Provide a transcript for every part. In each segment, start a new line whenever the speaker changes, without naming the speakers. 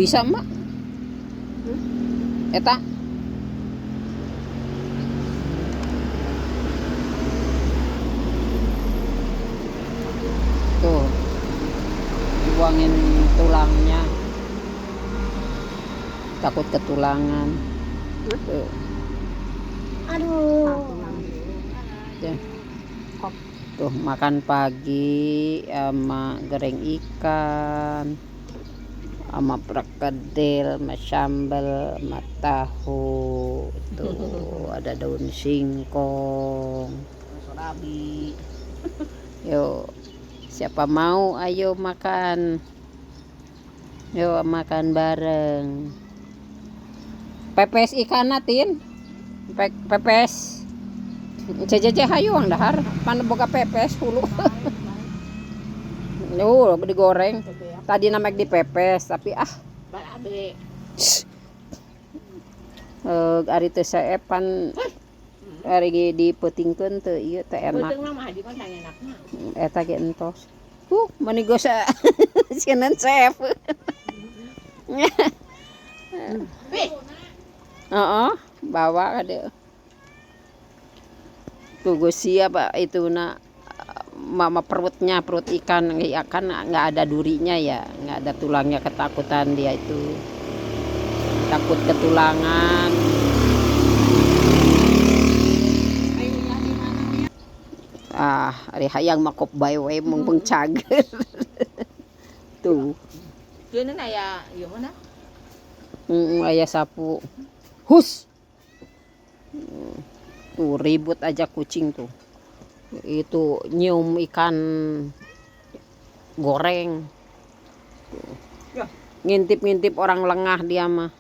Bisa mak? Eta? Tuh, buangin tulangnya. Takut ketulangan. Tuh.
Aduh.
Tuh makan pagi sama goreng ikan, sama perkedel, sama sambal, sama tahu. Tuh ada daun singkong.
Surabi.
Yuk, siapa mau ayo makan. Yuk makan bareng. Pepes ikan natin. Pepes. Cece hayuang dahar. Mana boga pepes hulu. Loh, digoreng. Tadi namek dipepes tapi
Barabe.
Ari teu saepan ari dipetingkeun teu ieu teh enak.
Beuteung mah di mana enakna.
Eta ge entos. Mani gosa sieun chef. Heeh, bawa ka tuh gue siap itu mama perut ikan ya kan nggak ada durinya ya, nggak ada tulangnya, ketakutan dia itu, takut ketulangan. Ari hayang makop bae we mung cager. Tuh
Keuneun aya ieu mana?
Aya sapu. Hus. Tuh ribut aja kucing tuh. Itu nyium ikan goreng. Tuh. Ngintip-ngintip orang lengah dia mah.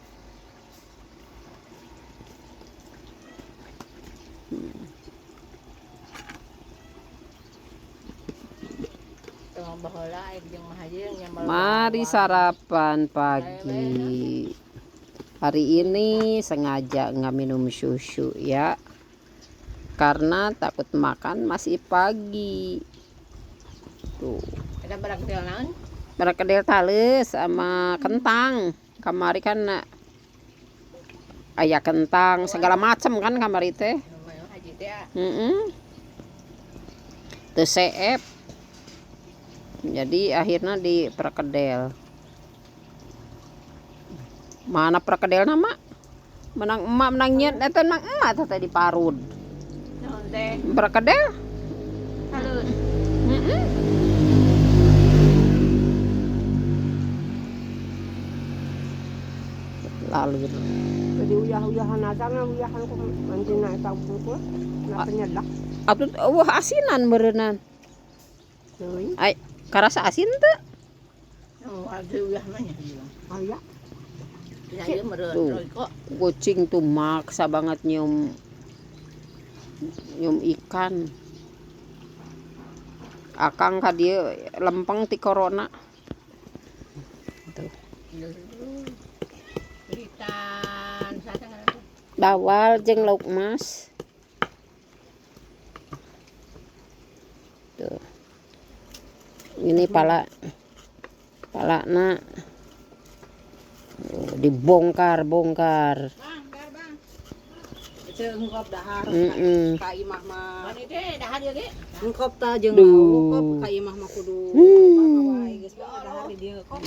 Mari sarapan pagi. Hari ini sengaja nggak minum susu ya, karena takut makan masih pagi. Tuh.
Ada barakdel naon?
Barakdel tales sama kentang. Kamari kan aya kentang segala macam kan kamari teh. Teu seep. Jadi akhirnya di perkedel. Mana perkedel nama? Menang emak menang nyet eta nang emak teh di parud.
Naon teh?
Perkedel?
Halus.
Lalu
Jadi uyah-uyahan aja uyahan ku manjina eta buku na penyedak.
atuh wah asinan beureunan.
Teuing
Ai karasa asin teu?
Oh, ada uyah mah nya.
aya.
Ya ieu meureun
Tuh.
kok.
Kucing tuh maksa banget nyium ikan. Akang ka dieu lempeng ti corona. Tuh.
Ritan, sate ngaran.
Bawal jeung lauk emas. Tuh. Ini palana dibongkar.
Bang, dar bang. Jeung ngkop dahar ka imah mah.
Mani teh dahar ieu ge.
Ngkop ta jeung
Duh.
ngkop ka imah mah kudu bawa wae geus dahar di dieu kop.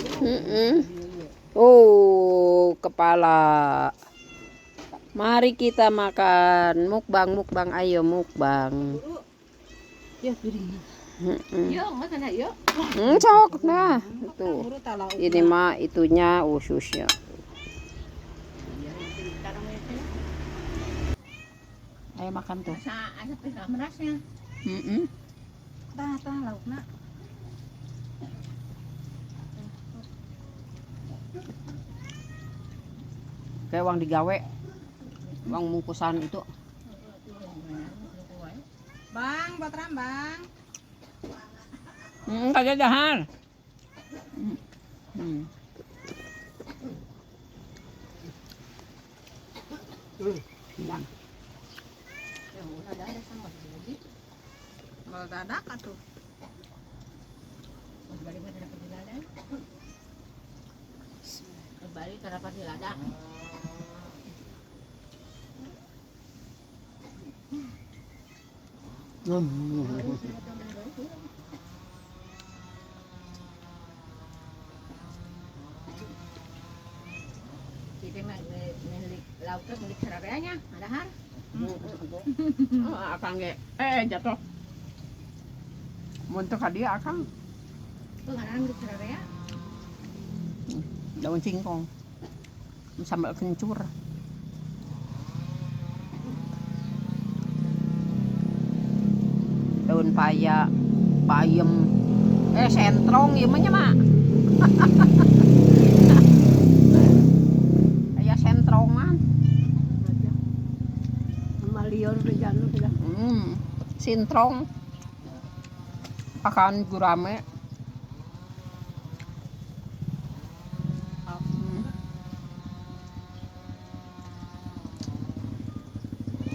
Oh, kepala. Mari kita makan mukbang ayo mukbang.
Ya piringna.
Ieu mah kana ieu.
Sok nah. Tuh.
Buru tah lauk.
Ini mah itunya ususnya. Ayo makan tuh.
Asa teh merasnya.
Tah laukna.
Kayak uang digawe. Uang bungkusan itu.
Bang, batram bang.
Kagak dahar.
Dadak atuh.
Sarapan di ladang. Kita milik lauknya milik sarapannya, ada har.
Akang ge jatuh. Mun teu ka dieu akang
Penganan milik sarapannya.
daun singkong sambal kencur. Daun paya, payem, sentrong ieu mah nya mah. Aya sentrongan.
Malior di janu sudah.
Sintrong. Akan gurame.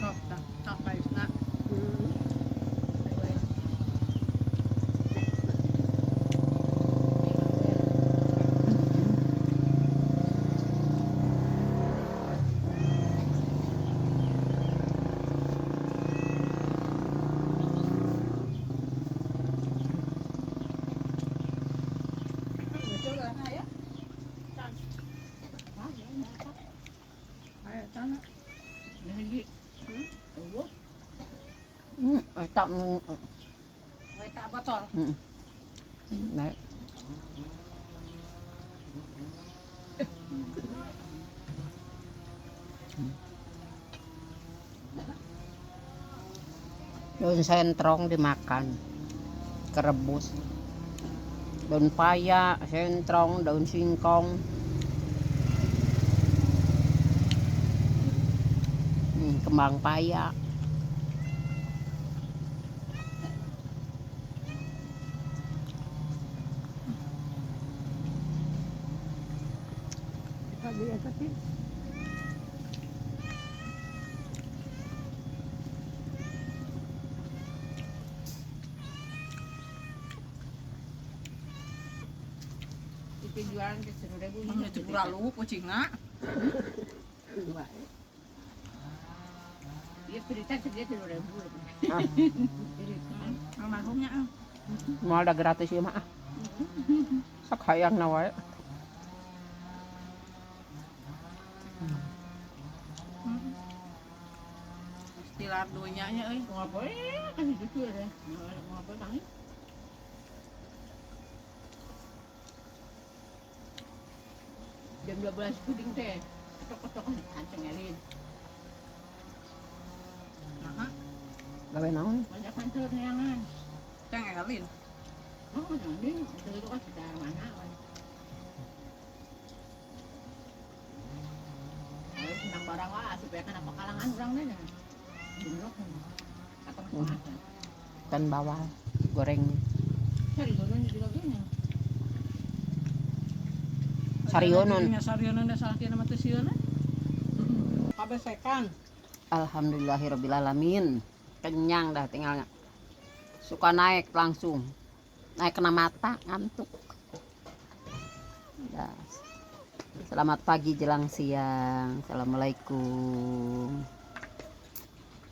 sok dah sok baisna. Betul lah ya. Ayo sana.
Lagi. Oh,
Tak
Mereka botol.
Đấy. Daun sentrong dimakan, kerebus. Daun paya, sentrong, daun singkong. Kembang paya.
Tadi ya tadi.
itu jualan ke 10.000
Mang itu lalu kucingna.
Dua. Dia cerita dia 10.000.
Almarhumnya.
Mau ada gratis ya mah. Sok hayang na wae.
Istilah dunyanya euy.
Ngapain? Kan itu ya. Ngapain tangi? Jam 12 puding teh. Ketok-ketok kancing elin.
Nah,
Gawe naon?
Banyak kantor neangan.
ceng elin.
Oh, nanti itu kan sudah mana kan. Ayo senang barang lah supaya kan apa kalangan orang deh. Jumlah kan. Atau macam
Ikan bawal goreng.
Sarionon juga gini.
Sarionon.
Sarionon da salah tiana mah teu sieuna. Kabesekan.
Alhamdulillahirobbilalamin. Kenyang dah tinggal suka naik langsung. Naik kena mata, ngantuk. Dah. Selamat pagi jelang siang. Assalamualaikum.